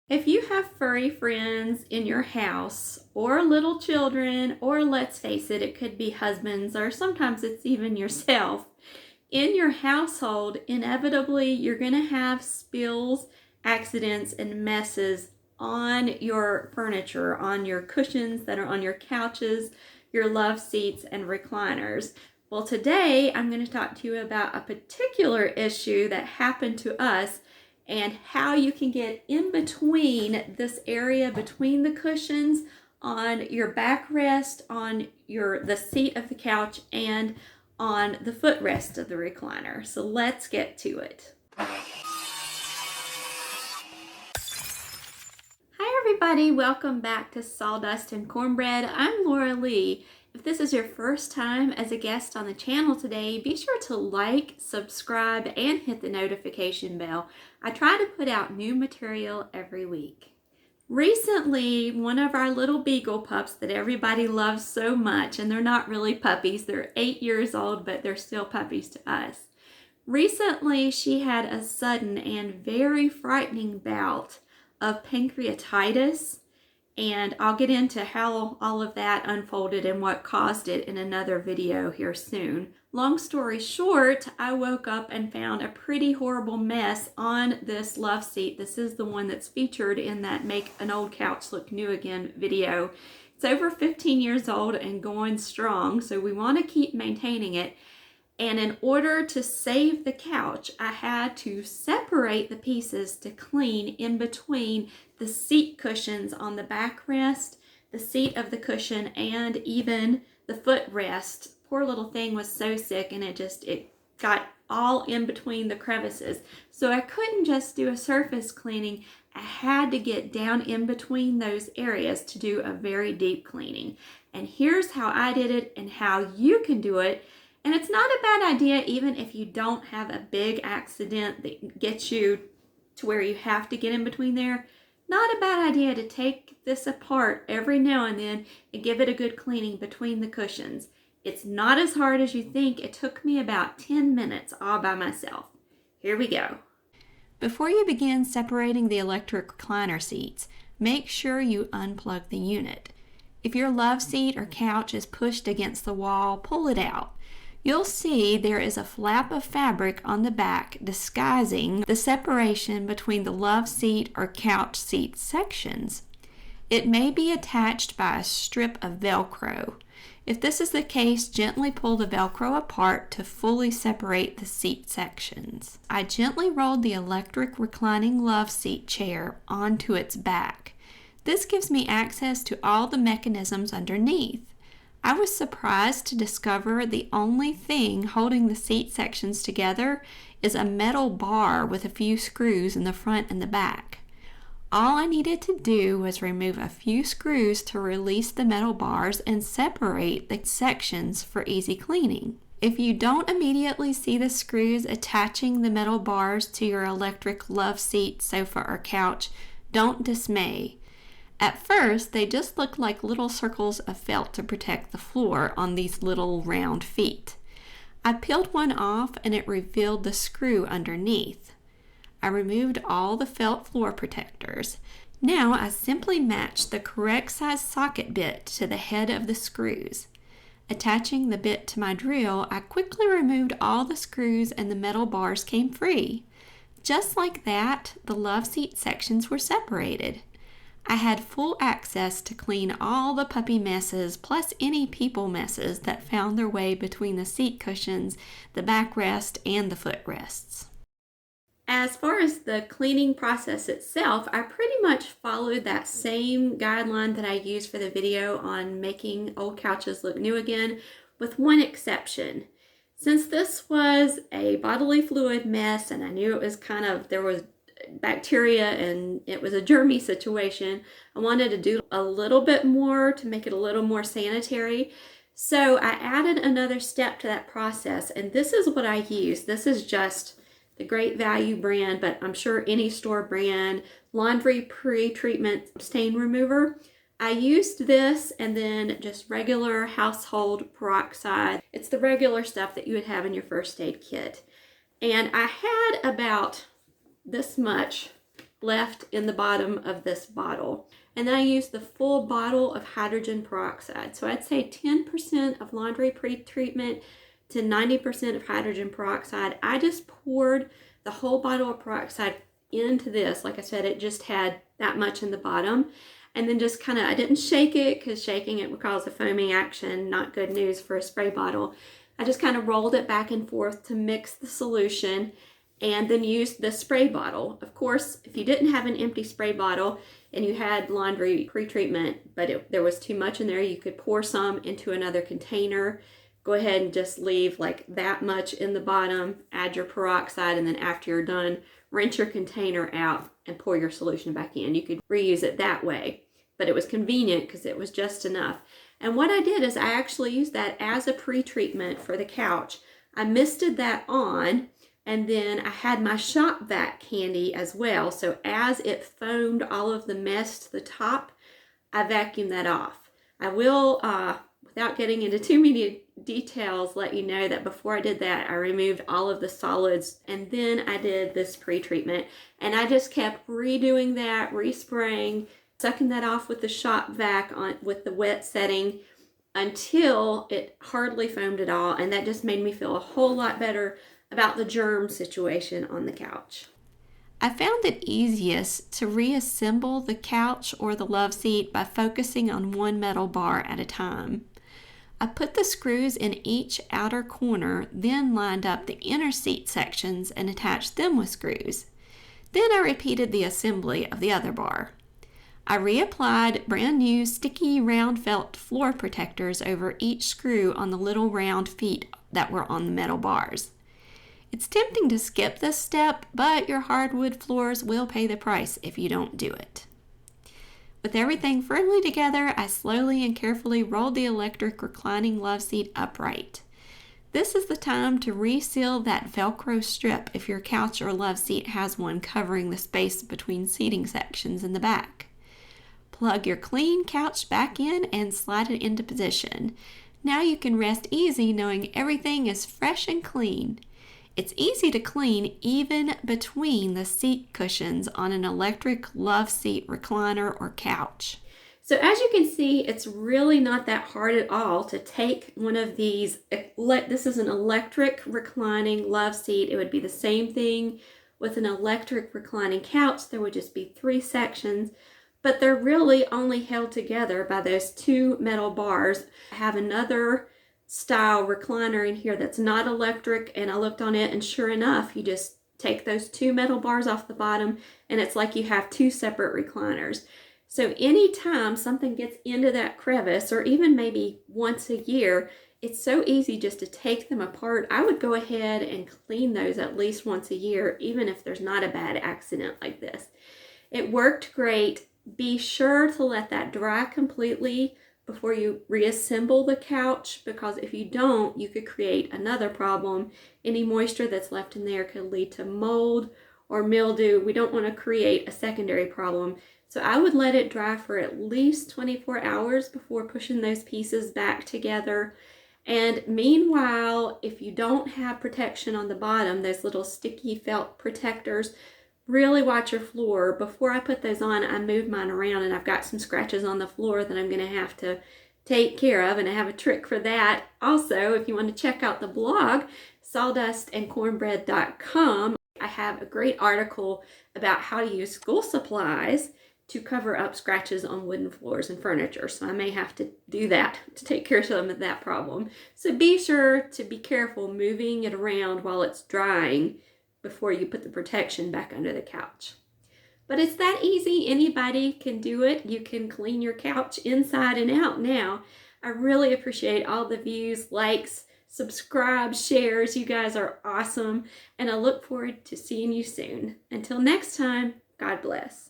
If you have furry friends in your house, or little children, or let's face it, it could be husbands, or sometimes it's even yourself, in your household, inevitably you're going to have spills, accidents, and messes on your furniture, on your cushions that are on your couches, your love seats, and recliners. Well, today I'm going to talk to you about a particular issue that happened to us and how you can get in between this area between the cushions on your backrest, on the seat of the couch, and on the footrest of the recliner. So let's get to it. Hi everybody, welcome back to Sawdust and Cornbread. I'm Laura Lee. If this is your first time as a guest on the channel today, be sure to like, subscribe, and hit the notification bell. I try to put out new material every week. Recently, one of our little beagle pups that everybody loves so much, and they're not really puppies, they're 8 years old, but they're still puppies to us. Recently, she had a sudden and very frightening bout of pancreatitis, and I'll get into how all of that unfolded and what caused it in another video here soon. Long story short, I woke up and found a pretty horrible mess on this love seat. This is the one that's featured in that Make an Old Couch Look New Again video. It's over 15 years old and going strong, so we want to keep maintaining it. And in order to save the couch, I had to separate the pieces to clean in between the seat cushions on the backrest, the seat of the cushion, and even the footrest. Poor little thing was so sick, and it got all in between the crevices. So I couldn't just do a surface cleaning. I had to get down in between those areas to do a very deep cleaning. And here's how I did it and how you can do it. And it's not a bad idea even if you don't have a big accident that gets you to where you have to get in between there. Not a bad idea to take this apart every now and then and give it a good cleaning between the cushions. It's not as hard as you think. It took me about 10 minutes all by myself. Here we go. Before you begin separating the electric recliner seats, make sure you unplug the unit. If your love seat or couch is pushed against the wall, pull it out. You'll see there is a flap of fabric on the back disguising the separation between the love seat or couch seat sections. It may be attached by a strip of velcro. If this is the case, gently pull the velcro apart to fully separate the seat sections. I gently rolled the electric reclining love seat chair onto its back. This gives me access to all the mechanisms underneath. I was surprised to discover the only thing holding the seat sections together is a metal bar with a few screws in the front and the back. All I needed to do was remove a few screws to release the metal bars and separate the sections for easy cleaning. If you don't immediately see the screws attaching the metal bars to your electric love seat, sofa, or couch, don't dismay. At first, they just look like little circles of felt to protect the floor on these little round feet. I peeled one off and it revealed the screw underneath. I removed all the felt floor protectors. Now I simply matched the correct size socket bit to the head of the screws. Attaching the bit to my drill, I quickly removed all the screws and the metal bars came free. Just like that, the love seat sections were separated. I had full access to clean all the puppy messes plus any people messes that found their way between the seat cushions, the backrest, and the footrests. As far as the cleaning process itself, I pretty much followed that same guideline that I used for the video on making old couches look new again, with one exception. Since this was a bodily fluid mess and I knew it was there was bacteria and it was a germy situation, I wanted to do a little bit more to make it a little more sanitary. So I added another step to that process, and this is what I use. This is just the Great Value brand, but I'm sure any store brand, laundry pre-treatment stain remover. I used this and then just regular household peroxide. It's the regular stuff that you would have in your first aid kit. And I had about this much left in the bottom of this bottle. And then I used the full bottle of hydrogen peroxide. So I'd say 10% of laundry pre-treatment to 90% of hydrogen peroxide. I just poured the whole bottle of peroxide into this. Like I said, it just had that much in the bottom. And then just kind of, I didn't shake it because shaking it would cause a foaming action, not good news for a spray bottle. I just kind of rolled it back and forth to mix the solution and then used the spray bottle. Of course, if you didn't have an empty spray bottle and you had laundry pre-treatment, but there was too much in there, you could pour some into another container. Go ahead and just leave like that much in the bottom, add your peroxide, and then after you're done, rinse your container out and pour your solution back in. You could reuse it that way, but it was convenient because it was just enough. And what I did is I actually used that as a pre-treatment for the couch. I misted that on, and then I had my shop vac handy as well. So as it foamed all of the mess to the top, I vacuumed that off. I will, without getting into too many details, let you know that before I did that, I removed all of the solids, and then I did this pre-treatment. And I just kept redoing that, respraying, sucking that off with the shop vac on with the wet setting until it hardly foamed at all. And that just made me feel a whole lot better about the germ situation on the couch. I found it easiest to reassemble the couch or the love seat by focusing on one metal bar at a time. I put the screws in each outer corner, then lined up the inner seat sections and attached them with screws. Then I repeated the assembly of the other bar. I reapplied brand new sticky round felt floor protectors over each screw on the little round feet that were on the metal bars. It's tempting to skip this step, but your hardwood floors will pay the price if you don't do it. With everything firmly together, I slowly and carefully rolled the electric reclining love seat upright. This is the time to reseal that velcro strip if your couch or love seat has one covering the space between seating sections in the back. Plug your clean couch back in and slide it into position. Now you can rest easy knowing everything is fresh and clean. It's easy to clean even between the seat cushions on an electric love seat recliner or couch. So as you can see, it's really not that hard at all to take one of these. This is an electric reclining love seat. It would be the same thing with an electric reclining couch. There would just be 3 sections, but they're really only held together by those 2 metal bars. I have another style recliner in here that's not electric, and I looked on it, and sure enough, you just take those 2 metal bars off the bottom and it's like you have 2 separate recliners. So anytime something gets into that crevice, or even maybe once a year, it's so easy just to take them apart. I would go ahead and clean those at least once a year, even if there's not a bad accident like this. It worked great. Be sure to let that dry completely before you reassemble the couch, because if you don't, you could create another problem. Any moisture that's left in there could lead to mold or mildew. We don't want to create a secondary problem. So I would let it dry for at least 24 hours before pushing those pieces back together. And meanwhile, if you don't have protection on the bottom, those little sticky felt protectors, really watch your floor. Before I put those on, I moved mine around and I've got some scratches on the floor that I'm going to have to take care of, and I have a trick for that. Also, if you want to check out the blog, sawdustandcornbread.com, I have a great article about how to use school supplies to cover up scratches on wooden floors and furniture. So I may have to do that to take care of some of that problem. So be sure to be careful moving it around while it's drying before you put the protection back under the couch. But it's that easy. Anybody can do it. You can clean your couch inside and out now. I really appreciate all the views, likes, subscribe, shares. You guys are awesome. And I look forward to seeing you soon. Until next time, God bless.